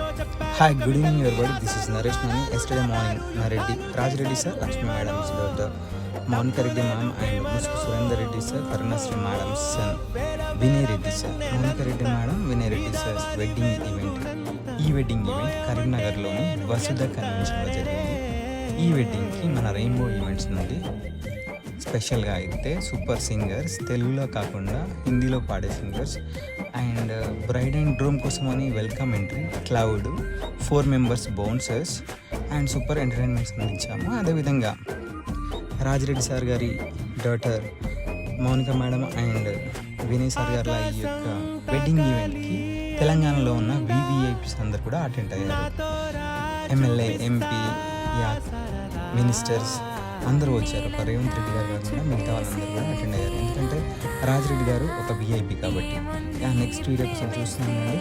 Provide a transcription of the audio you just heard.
Hi, good evening everybody. This is Naresh Nani. Yesterday morning, Raj Reddy sir, Lakshmi madam's daughter, Monica Reddy ma'am and Musuku Surendra Reddy sir, Karunasri madam's son, Vinay Reddy sir. Monica Reddy madam, Vinay Reddy sir's wedding event. ఈ wedding event కరీంనగర్లోని వసుధ కన్వెన్షన్లో జరిగింది. ఈ వెడ్డింగ్కి మన rainbow events నుండి స్పెషల్గా అయితే super singers, తెలుగులో కాకుండా హిందీలో పాడే singers and bride and groom కోసమని welcome entry, cloud, 4 members bouncers and super entertainments అందించాము. అదేవిధంగా రాజిరెడ్డి సార్ గారి daughter Mounika madam and Vinay sir గారి ఈ యొక్క వెడ్డింగ్ ఈవెంట్కి తెలంగాణలో ఉన్న వివిఐపీస్ అందరు కూడా అటెండ్ అయ్యారు. ఎమ్మెల్యే, ఎంపీ, మినిస్టర్స్ అందరూ వచ్చారు. ఒక రేవంత్ రెడ్డి గారు కాకుండా మిగతా వాళ్ళందరూ కూడా అటెండ్ అయ్యారు. ఎందుకంటే రాజిరెడ్డి గారు ఒక విఐపీ కాబట్టి. నెక్స్ట్ వీడియో కోసం చూస్తున్నానండి.